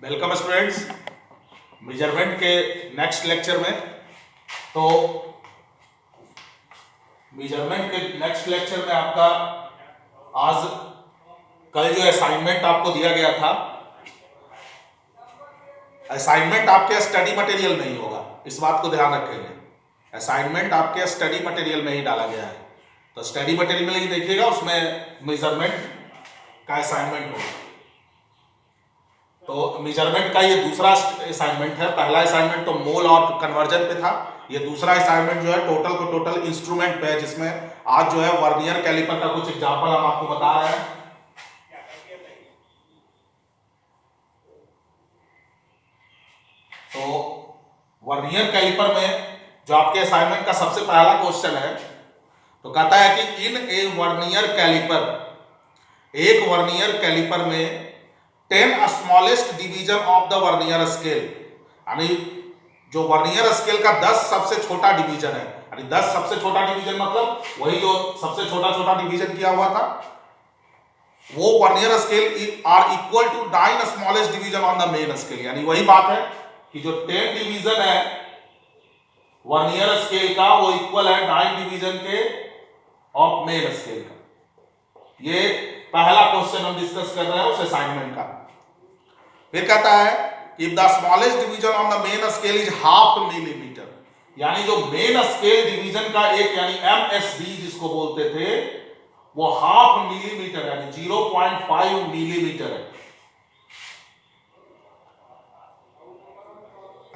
Welcome students measurement के next lecture में। तो मेजरमेंट के नेक्स्ट लेक्चर में आपका आज कल जो असाइनमेंट आपको दिया गया था, असाइनमेंट आपके स्टडी मटेरियल में ही होगा, इस बात को ध्यान रखेंगे। असाइनमेंट आपके स्टडी मटेरियल में ही डाला गया है, तो स्टडी मटेरियल में ही देखिएगा, उसमें मेजरमेंट का असाइनमेंट होगा। तो मेजरमेंट का ये दूसरा असाइनमेंट है। पहला असाइनमेंट तो मोल और कन्वर्जन पे था, ये दूसरा असाइनमेंट जो है टोटल को टोटल इंस्ट्रूमेंट पे है, जिसमें आज जो है वर्नियर कैलिपर का कुछ एग्जांपल हम आपको बता रहे हैं। तो वर्नियर कैलिपर में जो आपके असाइनमेंट का सबसे पहला क्वेश्चन है, तो कहता है कि इन ए वर्नियर कैलिपर, एक वर्नियर कैलिपर में 10 smallest division of the vernier scale, यानी जो वर्नियर स्केल का 10 सबसे छोटा डिवीजन है, यानी 10 सबसे छोटा डिवीजन मतलब वही जो सबसे छोटा छोटा डिवीजन किया हुआ था, वो vernier scale are equal to 9 smallest division on the main scale. यानी वही बात है कि जो 10 डिवीजन है वर्नियर स्केल का, वो इक्वल है 9 डिवीजन के ऑफ मेन स्केल का। ये पहला क्वेश्चन हम डिस्कस कर रहे हैं उस असाइनमेंट का। फिर कहता है कि the smallest division on the main scale is half millimetre, यानी जो मेन स्केल डिवीजन का एक यानी एमएसडी जिसको बोलते थे, वो हाफ मिलीमीटर यानी 0.5 मिलीमीटर है।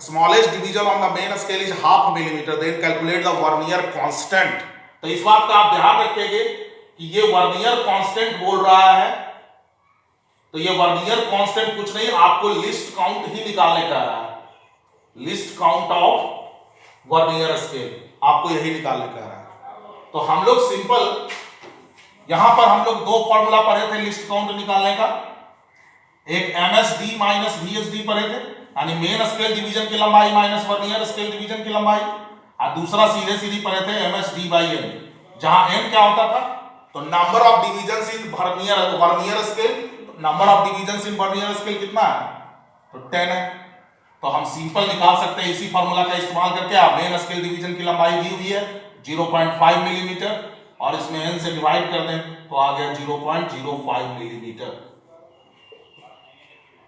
Smallest division on the main scale is half millimetre, then calculate the vernier constant. तो इस बात का आप ध्यान रखेंगे कि ये वर्नियर कांस्टेंट बोल रहा है, तो ये वर्नियर कांस्टेंट कुछ नहीं, आपको लिस्ट काउंट ही निकालने का है। List count of vernier scale आपको यही निकालने का है। तो हम लोग सिंपल यहां पर हम लोग दो फॉर्मूला पढ़े थे लिस्ट काउंट निकालने का, एक एमएसडी माइनस वीएसडी पढ़े थे, यानी मेन स्केल डिवीजन की लंबाई माइनस वर्नियर स्केल डिवीजन की लंबाई, और दूसरा सीधे सीधी पढ़े थे एमएसडी बाई एन, जहां एन क्या होता था, तो number of division in vernier scale. Number of division in vernier scale कितना है, तो 10 है। तो हम सिंपल निकाल सकते हैं इसी फॉर्मूला का इस्तेमाल करके। आप मेन स्केल डिवीजन की लंबाई दी हुई है 0.5 मिलीमीटर, और इसमें n से डिवाइड कर दें तो आ गया 0.05 मिलीमीटर।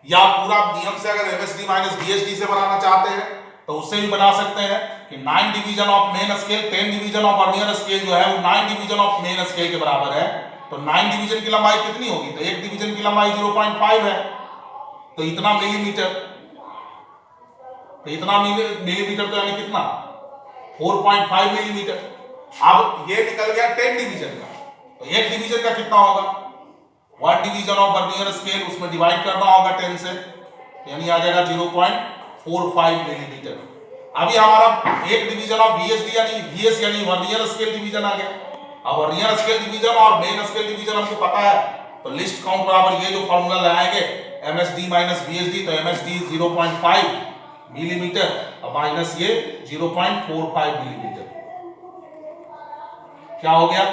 या पूरा नियम से अगर एमएसडी माइनस बीएसडी से बनाना चाहते हैं तो उससे भी बना सकते हैं कि 9 division of main scale 10 division of vernier scale जो है वो 9 डिवीजन ऑफ मेन स्केल के बराबर है। तो 9 डिवीजन की लंबाई कितनी होगी, तो एक डिवीजन की लंबाई 0.5 है, तो इतना मिलीमीटर, तो इतना मिलीमीटर तो यानी कितना 4.5 मिलीमीटर। अब ये निकल गया 10 डिवीजन का, तो एक डिवीजन का कितना होगा, 1 डिवीजन ऑफ वर्नियर स्केल, उसमें डिवाइड करना होगा 10 से, यानी आ जाएगा 0.45 मिलीमीटर। अभी हमारा एक डिवीजन ऑफ वीएसडी यानी वीएस यानी वर्नियर स्केल डिवीजन आ गया। अब वर्नियर स्केल डिवीजन और मेन स्केल डिवीजन हमको पता है, तो लिस्ट काउंट बराबर ये जो फॉर्मूला लगाएंगे एमएसडी माइनस वीएसडी, तो एमएसडी 0.5 मिलीमीटर और माइनस ये 0.45 मिलीमीटर। क्या हो गया,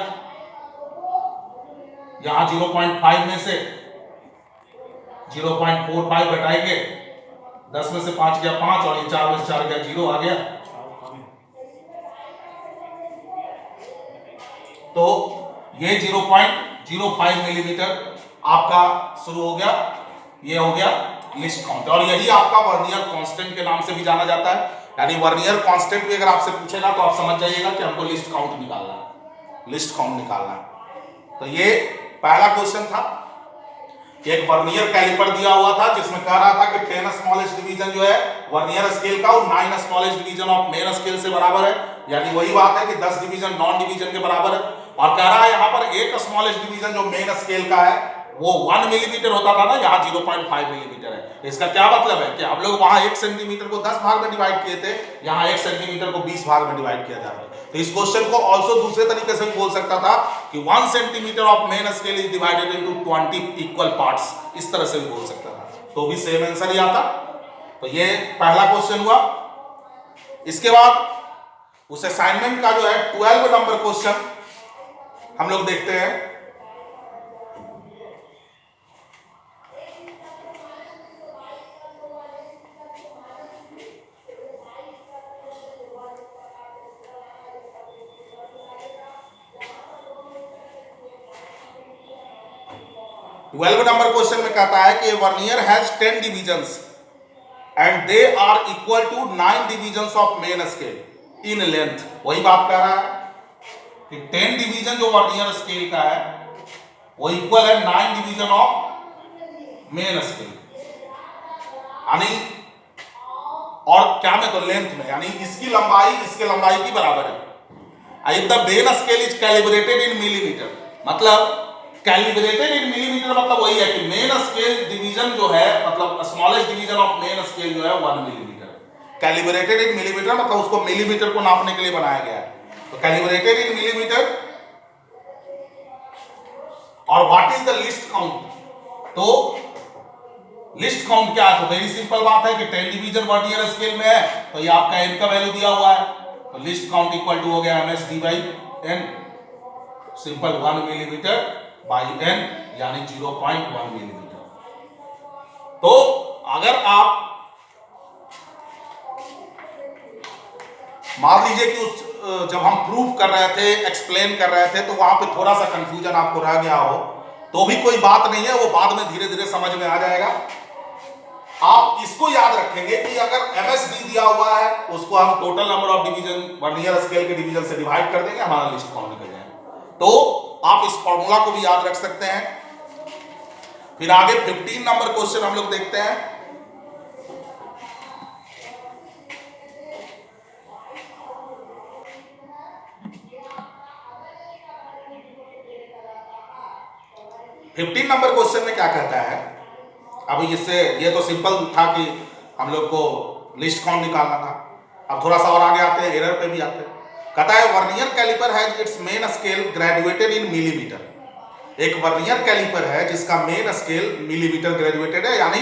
यहां 0.5 में से 0.45 घटाएंगे, 10 में से 5 गया 5, और ये 4 में से 4 गया 0 आ गया। तो ये 0.05 मिलीमीटर आपका शुरू हो गया, ये हो गया लिस्ट काउंट, और यही आपका वर्नियर कांस्टेंट के नाम से भी जाना जाता है। यानी वर्नियर कांस्टेंट भी अगर आपसे पूछेगा तो आप समझ जाइएगा कि हमको लिस्ट काउंट निकालना है, लिस्ट काउंट निकालना है। तो ये पहला क्वेश्चन था, एक वर्नियर कैलिपर दिया हुआ था जिसमें कह रहा था कि 10 स्मॉलेस्ट डिवीजन जो है वर्नियर स्केल का, और 9 smallest division of main scale से बराबर है, यानी वही बात है कि 10 डिवीजन नॉन डिवीजन के बराबर है। और कह रहा है यहां पर एक स्मॉलेस्ट डिवीजन जो मेन स्केल का है वो 1 मिलीमीटर होता था ना, यहाँ 0.5 मिलीमीटर है। इसका क्या मतलब है कि हम लोग वहां 1 सेंटीमीटर को 10 भाग में डिवाइड किए थे, यहाँ 1 सेंटीमीटर को 20 भाग में डिवाइड किया जा रहा है। तो इस क्वेश्चन को ऑल्सो दूसरे तरीके से भी बोल सकता था कि 1 centimetre of main scale is divided into 20 equal parts, इस तरह से भी बोल सकता था, तो भी सेम आंसर ही आता। तो ये पहला क्वेश्चन हुआ। इसके बाद उस असाइनमेंट का जो है 12 नंबर क्वेश्चन हम लोग देखते हैं। 12 नंबर क्वेश्चन में कहता है कि vernier has 10 divisions and they are equal to 9 divisions of main scale in length. वही बात कर रहा है कि 10 डिवीजन जो वर्नियर स्केल का है वो इक्वल है 9 डिवीजन ऑफ मेन स्केल, यानी और क्या में तो लेंथ में, यानी इसकी लंबाई इसके लंबाई की बराबर है। If the main scale is calibrated in millimetre, मतलब कैलिब्रेटेड इन मिलीमीटर मतलब वही है कि मेन स्केल डिवीजन जो है, मतलब smallest division of main scale जो है 1 मिलीमीटर। कैलिब्रेटेड इन मिलीमीटर मतलब उसको मिलीमीटर को नापने के लिए बनाया गया है, तो कैलिब्रेटेड इन मिलीमीटर। और what is the least count, तो लिस्ट काउंट क्या है, तो वेरी सिंपल बात है कि 10 डिवीजन वर्नियर स्केल में है तो ये आपका n का वैल्यू दिया हुआ है, तो लिस्ट काउंट इक्वल टू हो गया MSD by n, simple 1 millimetre by n यानी 0.1 मिलीमीटर। तो अगर आप मान लीजिए कि उस जब हम प्रूव कर रहे थे, एक्सप्लेन कर रहे थे, तो वहां पे थोड़ा सा कंफ्यूजन आपको रह गया हो तो भी कोई बात नहीं है, वो बाद में धीरे धीरे समझ में आ जाएगा। आप इसको याद रखेंगे कि अगर MSD दिया हुआ है उसको हम total number of division vernier scale के डिवीजन से डिवाइड कर देंगे, हमारा लिस्ट काउंट निकल जाएगा। तो आप इस फॉर्मूला को भी याद रख सकते हैं। फिर आगे 15 नंबर क्वेश्चन हम लोग देखते हैं। फिफ्टीन नंबर क्वेश्चन में क्या कहता है, अब इससे ये तो सिंपल था कि हम लोग को लिस्ट काउंट निकालना था, अब थोड़ा सा और आगे आते हैं, एरर पे भी आते हैं। कहता है vernier calliper has its main scale graduated in millimetre. एक वर्नियर कैलिपर है जिसका मेन स्केल मिलीमीटर ग्रेजुएटेड है, यानी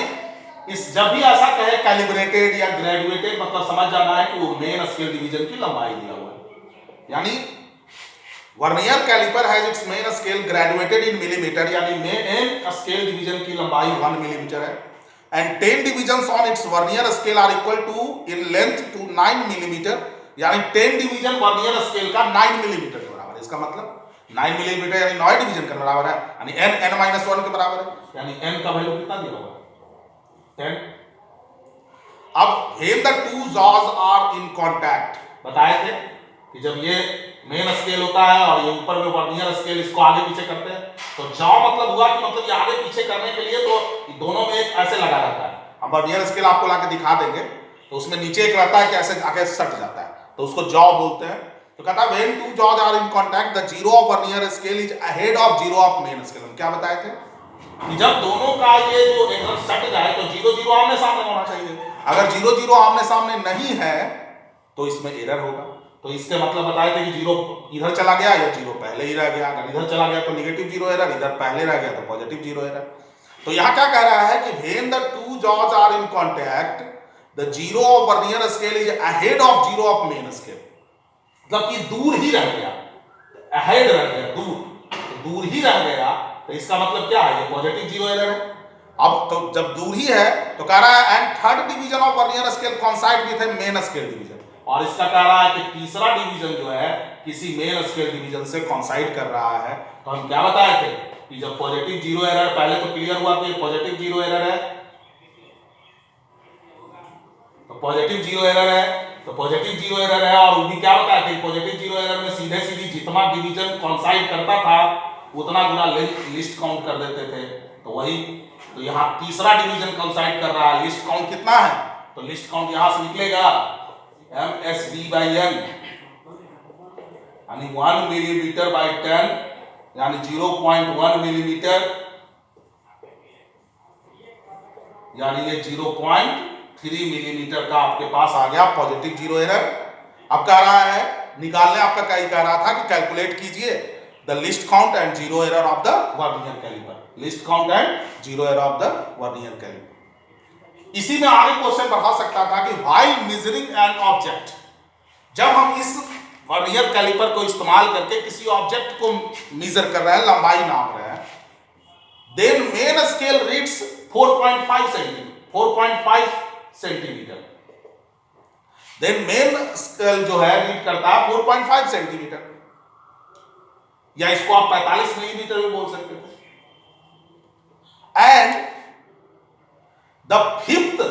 इस जब भी ऐसा कहे कैलिब्रेटेड या ग्रेजुएटेड मतलब समझ जाना है कि वो मेन स्केल डिवीजन की लंबाई दिया हुआ है। यानी vernier calliper has its main scale graduated in millimetre, यानी मेन स्केल डिवीजन की लंबाई 1 मिलीमीटर है, and 10 divisions on its vernier scale are equal to in length to 9 millimetre, यानी 10 डिवीजन वर्नियर स्केल का 9 मिलीमीटर के बराबर है। इसका मतलब 9 मिलीमीटर यानी 9 डिवीजन के बराबर है, यानी n-1 के बराबर है, यानी n का वैल्यू कितना दिया हुआ है 10। अब when the two jaws are in contact, बताए थे कि जब ये मेन स्केल होता है और ये ऊपर में वर्नियर स्केल, इसको आगे पीछे करते हैं, तो जॉ मतलब हुआ कि मतलब ये आगे पीछे करने के लिए तो दोनों में एक ऐसे लगा रहता है। अब वर्नियर स्केल आपको लाके दिखा देंगे तो उसमें नीचे एक रहता है कि ऐसे आगे सट जाता है, तो उसको जॉ बोलते हैं। तो कहता है when two jaws are in contact the zero of vernier scale is ahead of zero of main scale. हम क्या बताए थे कि जब दोनों का ये जो एकदम सट जाए तो 0 0 आमने सामने होना चाहिए। अगर 0 0 आमने सामने नहीं है तो इसमें एरर होगा। तो इसके मतलब बताए थे कि 0 इधर चला गया या 0 पहले ही रह गया, अगर इधर चला गया तो नेगेटिव 0 एरर, इधर पहले रह गया तो पॉजिटिव 0 एरर। तो यहां क्या कह रहा है कि when the two jaws are in contact the zero of vernier scale is ahead of zero of main scale, मतलब कि दूर ही रह गया, अहेड रह गया, दूर ही रह गया, तो इसका मतलब क्या है, ये पॉजिटिव 0 एरर है। अब तो जब दूर ही है तो कह रहा है and third division of vernier scale coincide with main scale division, और इसका कह रहा है कि तीसरा डिवीजन जो है किसी मेन स्केल डिवीजन से कोइंसाइड कर रहा है। तो हम क्या बताए थे कि जब पॉजिटिव 0 एरर, पहले तो क्लियर हुआ कि पॉजिटिव 0 एरर है, तो पॉजिटिव 0 एरर है, तो पॉजिटिव 0 एरर है, और वो भी क्या बताया कि पॉजिटिव 0 एरर में सीधे सीधी जितना डिवीजन कोइंसाइड करता था उतना गुना लिस्ट काउंट कर देते थे। तो वही, तो यहाँ तीसरा डिवीजन कोइंसाइड कर रहा है, लिस्ट काउंट कितना है, तो लिस्ट काउंट यहां से निकलेगा MSD by n, यानी 1 मिलीमीटर बाई 10 यानी 0.1 मिलीमीटर, यानी ये 0.3 मिलीमीटर का आपके पास आ गया पॉजिटिव 0 एरर। अब कह रहा है निकालने, आपका क्या कह रहा था कि कैलकुलेट कीजिए the least count and 0 error of the vernier calliper, least count and 0 error of the vernier calliper. इसी में आगे क्वेश्चन बढ़ा सकता था कि व्हाइल मेजरिंग एन ऑब्जेक्ट, जब हम इस वर्नियर कैलिपर को इस्तेमाल करके किसी ऑब्जेक्ट को मेजर कर रहे हैं, लंबाई नाप रहे हैं, then main scale reads 4.5 centimetre, then main scale जो है रीड करता है 4.5 सेंटीमीटर, या इसको आप 45 मिलीमीटर भी बोल सकते थे। and the fifth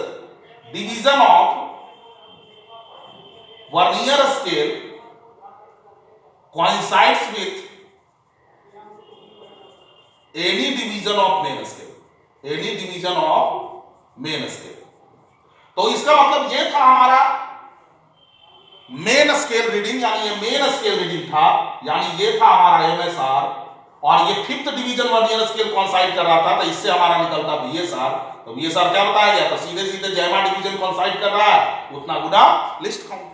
division of vernier scale coincides with any division of main scale, any division of main scale। तो इसका मतलब ये था हमारा मेन स्केल रीडिंग, यानी ये मेन स्केल रीडिंग था, यानी ये था हमारा एमएसआर, और ये फिफ्थ डिवीजन वर्नियर स्केल कॉन्साइड कर रहा था, तो इससे हमारा निकलता वीएसआर। तो वीएसआर क्या बताया गया, तो सीधे सीधे जैमा डिवीजन कॉन्साइड कर रहा है उतना गुना लिस्ट काउंट।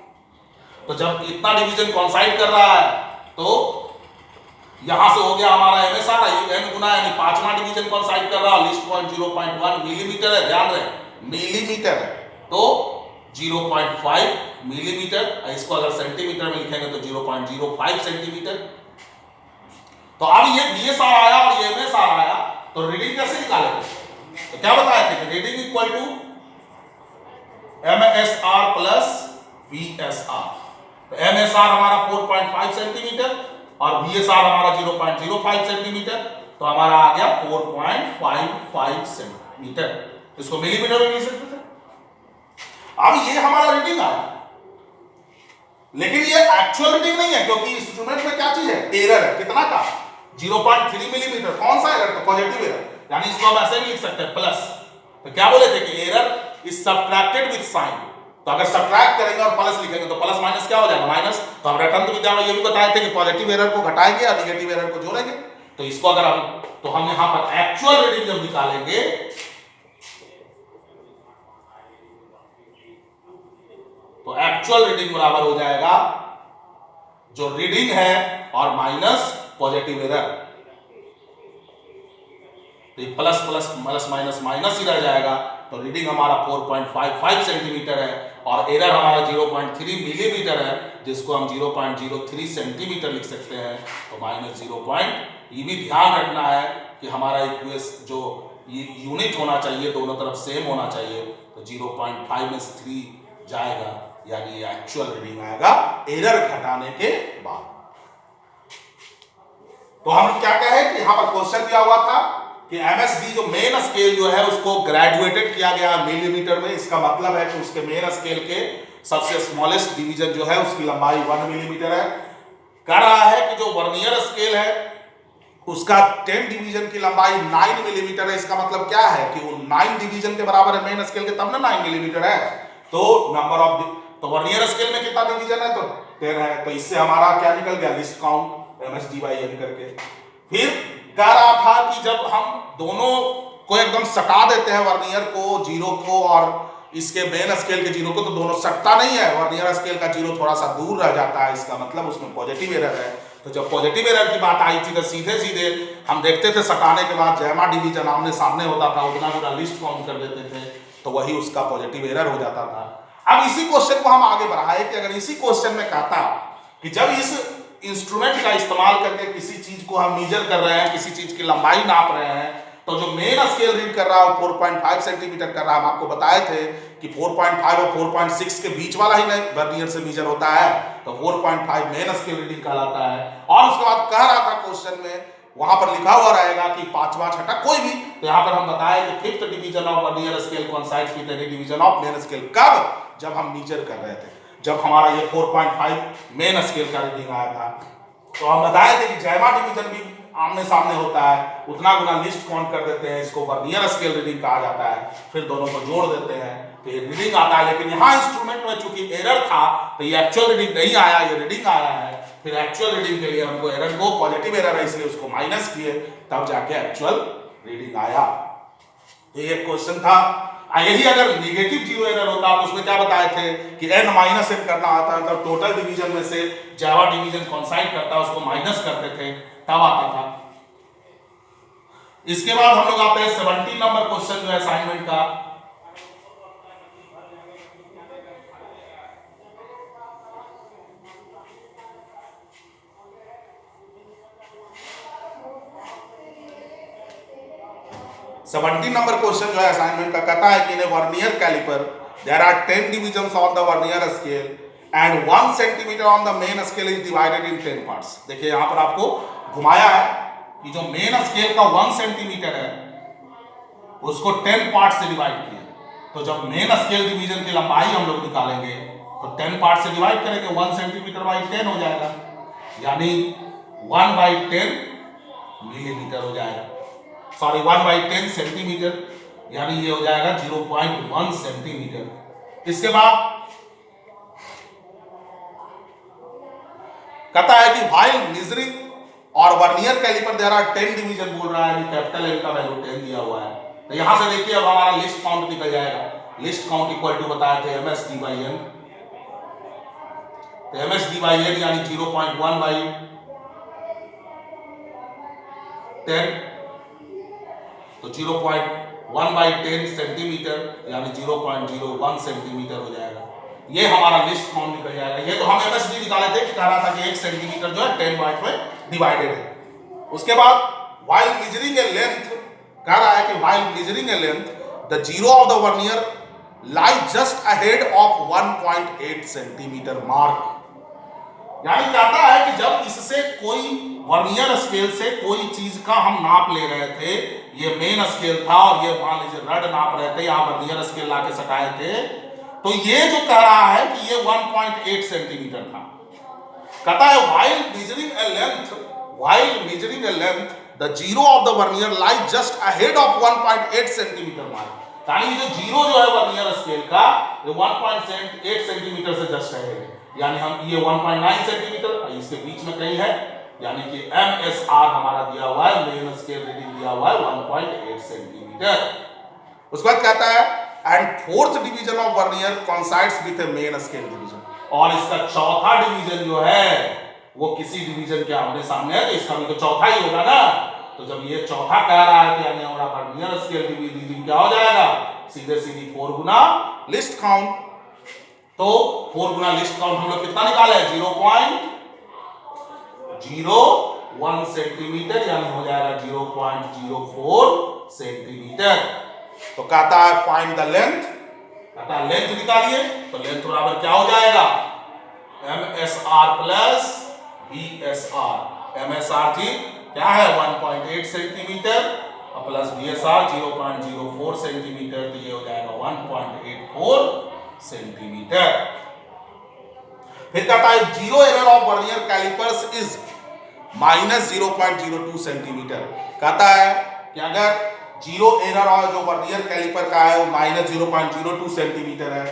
तो जब इतना डिवीजन कॉन्साइड कर रहा है तो यहां से हो गया हमारा एमएसआर एन गुना, यानी पांचवा डिवीजन कॉन्साइड कर रहा है, लिस्ट पॉइंट 0.1 मिलीमीटर है, ध्यान रहे मिलीमीटर है, तो 0.5 मिलीमीटर, इसको अगर सेंटीमीटर में लिखेंगे तो 0.05 सेंटीमीटर। तो अब ये वीएसआर आया और ये एमएसआर आया, तो रीडिंग कैसे निकालेंगे, तो क्या बताया थे कि reading equal to MSR plus VSR. तो एमएसआर हमारा 4.5 सेंटीमीटर और वीएसआर हमारा 0.05 सेंटीमीटर, तो हमारा आ गया 4.55 सेंटीमीटर। इसको मिलीमीटर में लिख सकते थे। अब ये हमारा रीडिंग आया, लेकिन ये एक्चुअल रीडिंग नहीं है, क्योंकि इंस्ट्रूमेंट में क्या चीज है, एरर है, कितना का 0.3 मिलीमीटर। कौन सा एरर, तो पॉजिटिव एरर, यानी इसको हम ऐसे भी लिख सकते हैं प्लस। तो क्या बोले थे कि error is subtracted with sign, तो अगर सब्ट्रैक्ट करेंगे और प्लस लिखेंगे तो प्लस माइनस क्या हो जाएगा, माइनस। तो हम रटंत विद्या में ये भी बताए थे कि पॉजिटिव एरर को घटाएंगे और निगेटिव एरर को जोड़ेंगे। तो इसको अगर हम यहां पर एक्चुअल रीडिंग जब निकालेंगे तो एक्चुअल रीडिंग बराबर हो जाएगा जो रीडिंग है और माइनस पॉजिटिव एरर, तो plus plus plus minus minus ही रह जाएगा। तो रीडिंग हमारा 4.55 सेंटीमीटर है और एरर हमारा 0.3 मिलीमीटर है, जिसको हम 0.03 सेंटीमीटर लिख सकते हैं। तो माइनस 0. ये भी ध्यान रखना है कि हमारा इक्वेशन जो यूनिट होना चाहिए दोनों तरफ सेम होना चाहिए, तो 0.5 में से 3 जाएगा, यानी ये एक्चुअल रीडिंग आएगा एरर घटाने के बाद। तो हम क्या कहे कि यहां पर क्वेश्चन दिया हुआ था कि एमएसडी जो मेन स्केल जो है उसको ग्रेजुएटेड किया गया मिलीमीटर में। इसका मतलब है कि उसके मेन स्केल के सबसे स्मॉलेस्ट डिवीजन जो है उसकी लंबाई 1 मिलीमीटर है। कह रहा है कि जो वर्नियर स्केल है उसका 10 डिवीजन की लंबाई 9 मिलीमीटर है। इसका मतलब क्या है कि वो 9 डिवीजन के बराबर है मेन स्केल के, तब ना 9 मिलीमीटर है। तो नंबर ऑफ तो वर्नियर स्केल में कितना डिवीजन है, तो 10 है। तो इससे हमारा क्या निकल गया, लिस्ट काउंट MSD/N करके। फिर कह रहा था कि जब हम दोनों को एकदम सटा देते हैं, वर्नियर को जीरो को और इसके मेन स्केल के जीरो को, तो दोनों सटता नहीं है, वर्नियर स्केल का जीरो थोड़ा सा दूर रह जाता है। इसका मतलब उसमें पॉजिटिव एरर है। तो जब पॉजिटिव एरर की बात आई थी तो सीधे सीधे हम देखते थे सटाने के बाद जैमा डिवीजन आमने सामने होता था, उतना पूरा लिस्ट काउंट कर देते थे, तो वही उसका पॉजिटिव एरर हो जाता था। अब इसी क्वेश्चन को हम आगे बढ़ाए कि अगर इसी क्वेश्चन में कहता कि जब इस इंस्ट्रूमेंट का इस्तेमाल करके किसी चीज को हम मेजर कर रहे हैं, किसी चीज की लंबाई नाप रहे हैं, तो जो मेन स्केल रीड कर रहा है 4.5 सेंटीमीटर कर रहा है। हम आपको बताए थे कि 4.5 और 4.6 के बीच वाला ही वर्नियर से मेजर होता है, तो 4.5 मेन स्केल रीडिंग कहलाता है। और उसके बाद कह रहा था क्वेश्चन में, वहां पर लिखा हुआ रहेगा कि पांचवा छठा कोई भी, तो यहाँ पर हम बताए कि fifth division of vernier scale coincides with any division of main scale. कब, जब हम मेजर कर रहे थे, जब हमारा ये 4.5 मेन स्केल का रीडिंग आया था। तो हम बताए थे कि जैमा डिवीजन भी आमने सामने होता है, उतना गुना लिस्ट काउंट कर देते हैं, इसको वर्नियर स्केल रीडिंग कहा जाता है। फिर दोनों को जोड़ देते हैं तो ये रीडिंग आता है। लेकिन यहाँ इंस्ट्रूमेंट में चूंकि एरर था तो ये एक्चुअल रीडिंग नहीं आया, ये रीडिंग आया है। फिर एक्चुअल रीडिंग के लिए हमको एरर को, पॉजिटिव एरर है इसलिए उसको माइनस किए, तब जाके एक्चुअल रीडिंग आया। तो ये क्वेश्चन था। यही अगर निगेटिव जीरो एरर होता तो उसमें क्या बताए थे कि n-n करना आता है, तब टोटल डिवीजन में से जैवा डिवीजन कॉन्साइड करता है उसको माइनस करते थे, तब आता था। इसके बाद हम लोग आते हैं 17 नंबर क्वेश्चन जो है असाइनमेंट का। नंबर क्वेश्चन जो है असाइनमेंट का कहता है कि in vernier calliper there are 10 divisions on the vernier scale and 1 centimetre on the main scale is divided in 10 parts. देखिए यहां पर आपको घुमाया है कि जो मेन स्केल का 1 सेंटीमीटर है उसको 10 पार्ट से डिवाइड किया, तो जब मेन स्केल डिवीजन की लंबाई हम लोग निकालेंगे तो 10 पार्ट से डिवाइड करेंगे, 1 सेंटीमीटर बाई 10 हो जाएगा, यानी 1/10 मिलीमीटर हो जाएगा, सॉरी 1/10 सेंटीमीटर, यानी ये हो जाएगा 0.1 सेंटीमीटर। इसके बाद कहता है कि व्हाइल मेजरिंग और vernier calliper there are 10 division बोल रहा है, कैपिटल एल का वैल्यू 10 दिया हुआ है, तो यहां से देखिए अब हमारा लिस्ट काउंट निकल जाएगा। लिस्ट काउंट इक्वल टू बताए थे ms d by n, तो ms d by n यानी 0.1/10, तो 0.1/10 सेंटीमीटर यानी 0.01 सेंटीमीटर हो जाएगा। ये हमारा लिस्ट काउंट निकल जाएगा। ये तो हम MSD निकाले थे कि कह रहा था कि 1 सेंटीमीटर जो है 10 पार्ट में डिवाइडेड है। उसके बाद व्हाइल मेजरिंग ए लेंथ, कह रहा है कि while measuring A length the zero of the vernier lie just ahead of 1.8 centimetre mark, यानी कहता है कि जब इससे कोई वर्नियर स्केल से कोई चीज का हम नाप ले रहे थे, ये मेन स्केल था और ये मान लीजिए रड नाप रहे थे, यहां वर्नियर स्केल लाके सटाए थे, तो ये जो कह रहा है कि ये 1.8 सेंटीमीटर था। कहता है while measuring A length the zero of the vernier lie just ahead of 1.8 centimetre mark, यानी जो जीरो जो है वर्नियर स्केल का ये 1.8 सेंटीमीटर से जस्ट अहेड है, यानी हम ये 1.9 सेंटीमीटर इसके बीच में कहीं है, यानी कि MSR हमारा दिया हुआ है, मेन स्केल रीडिंग दिया हुआ है 1.8 सेंटीमीटर। उसके बाद कहता है and fourth division of vernier coincides with A main scale division, और इसका चौथा डिवीजन जो है वो किसी डिवीजन के आमने सामने है, तो इसका भी तो चौथा ही होगा ना, तो जब ये चौथा कह रहा है तो यानी हमारा वर्नियर स्केल डिवीजन क्या हो जाएगा, सीधे सीधी 4 गुना लिस्ट काउंट, तो 4 गुना लिस्ट काउंट हम लोग कितना निकाले हैं 0.01 सेंटीमीटर, यानी हो जाएगा 0.04 सेंटीमीटर। तो कहता है फाइंड द लेंथ, कहता है लेंथ निकालिए, तो लेंथ बराबर क्या हो जाएगा MSR प्लस BSR, MSR जी क्या है 1.8 सेंटीमीटर और प्लस BSR 0.04 सेंटीमीटर, तो ये हो जाएगा 1.84 सेंटीमीटर। फिर कहता है zero error of vernier callipers is -0.02 centimetre, कहता है कि अगर जीरो एरर और जो वर्नियर कैलिपर का है वो -0.02 सेंटीमीटर है,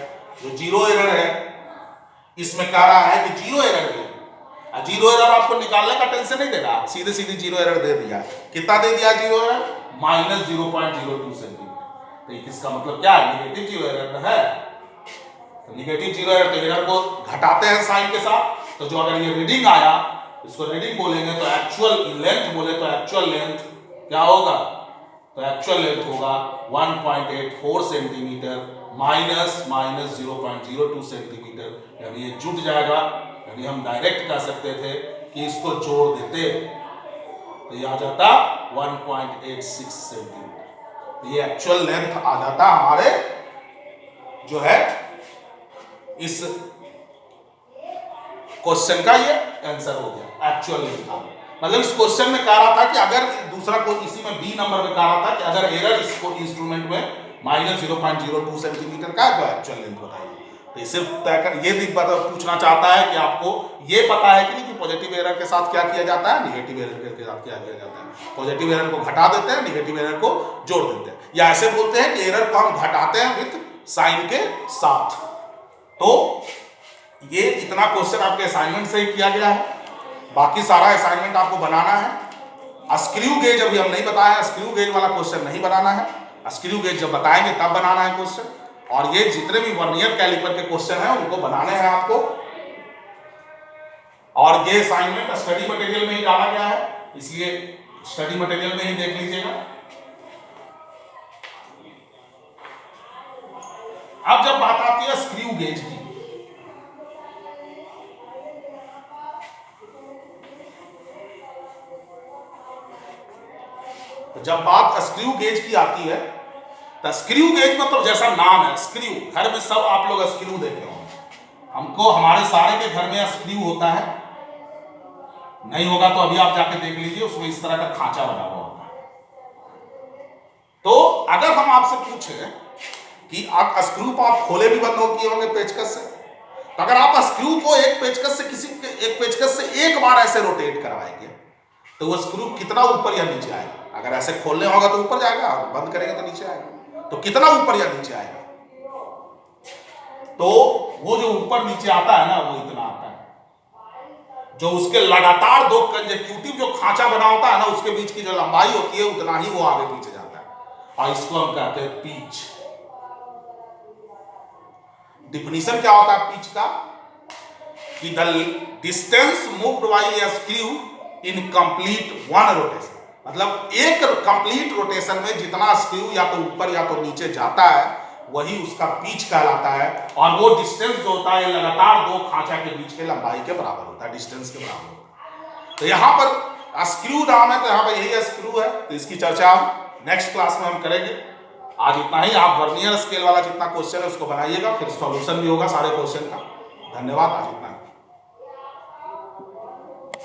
जो जीरो एरर है इसमें कह रहा है कि जीरो एरर है, जीरो एरर आपको निकालने का टेंशन नहीं देगा, सीधे सीधे जीरो एरर दे दिया, कितना दे दिया जीरो एरर -0.02 सेंटीमीटर, तो इसका मतलब क्या है निगेटिव जीरो एरर है, तो निगेटिव जीरो एरर तो एरर को घटाते हैं साइन के साथ, तो जो अगर ये रीडिंग आया इसको रीडिंग बोलेंगे, तो एक्चुअल लेंथ बोले तो एक्चुअल लेंथ क्या होगा, तो एक्चुअल लेंथ होगा 1.84 सेंटीमीटर माइनस -0.02 सेंटीमीटर, यानी ये जुट जाएगा, यानी हम डायरेक्ट कह सकते थे कि इसको जोड़ देते तो ये आ जाता 1.86 सेंटीमीटर, तो ये एक्चुअल लेंथ आ जाता हमारे जो है इस क्वेश्चन का, ये आंसर हो गया एक्चुअल लेंथ का। मतलब इस क्वेश्चन में कह रहा था कि अगर दूसरा कोई इसी में बी नंबर में कह रहा था कि अगर एरर इसको इंस्ट्रूमेंट में -0.02 सेंटीमीटर का है तो एक्चुअल लेंथ बताइए, तो इसे तय कर ये पूछना चाहता है कि आपको ये पता है कि नहीं कि पॉजिटिव एरर के साथ क्या किया जाता है, निगेटिव एरर के साथ क्या किया जाता है, पॉजिटिव एरर को घटा देते हैं, निगेटिव एरर को जोड़ देते हैं, या ऐसे बोलते हैं कि एरर को हम घटाते हैं विथ साइन के साथ। तो ये इतना क्वेश्चन आपके असाइनमेंट से ही किया गया है, बाकी सारा असाइनमेंट आपको बनाना है। स्क्रू गेज अभी हम नहीं बताया, स्क्रू गेज वाला क्वेश्चन नहीं बनाना है, स्क्रू गेज जब बताएंगे तब बनाना है क्वेश्चन, और ये जितने भी वर्नियर कैलिपर के क्वेश्चन हैं उनको बनाने हैं आपको, और ये असाइनमेंट स्टडी मटेरियल में ही डाला गया है, इसलिए स्टडी मटेरियल में ही देख लीजिएगा। अब जब बात आती है स्क्रू गेज की, तो जब बात स्क्रू गेज की आती है तो स्क्रू गेज मतलब जैसा नाम है स्क्रू, घर में सब आप लोग स्क्रू देखे होंगे, हमको हमारे सारे के घर में स्क्रू होता है, नहीं होगा तो अभी आप जाके देख लीजिए, उसमें इस तरह का खांचा बना हुआ होता है, तो अगर हम आपसे पूछें कि आप स्क्रू को आप खोले भी बंद किए होंगे पेचकस से, तो अगर आप स्क्रू को एक पेचकस से एक बार ऐसे रोटेट करवाएंगे तो वो स्क्रू कितना ऊपर या नीचे आएगा? अगर ऐसे खोलने होगा तो ऊपर जाएगा, बंद करेंगे तो नीचे आएगा। तो कितना ऊपर या नीचे आएगा? तो वो जो ऊपर नीचे आता है ना, वो इतना आता है। जो उसके लगातार दो कंजेक्यूटिव जो खांचा बना होता है ना, उसके बीच की जो लंबाई होती है उतना ही वो आगे पीछे जाता है, और इसको हम कहते हैं पिच। डिफिनीशन क्या होता है पिच का? कि the distance moved by A screw in complete one rotation, मतलब एक कंप्लीट रोटेशन में जितना स्क्रू या तो ऊपर या तो नीचे जाता है वही उसका पिच कहलाता है। और वो डिस्टेंस जो होता है लगातार दो खांचा के बीच के लंबाई के बराबर होता है, डिस्टेंस के बराबर होता है। तो यहाँ पर स्क्रू नाम है, तो यहाँ पर यही स्क्रू है। तो इसकी चर्चा नेक्स्ट क्लास में हम करेंगे। आज इतना ही। आप वर्नियर स्केल वाला जितना क्वेश्चन है उसको बनाइएगा, फिर सॉल्यूशन भी होगा सारे क्वेश्चन का। धन्यवाद। आज इतना ही।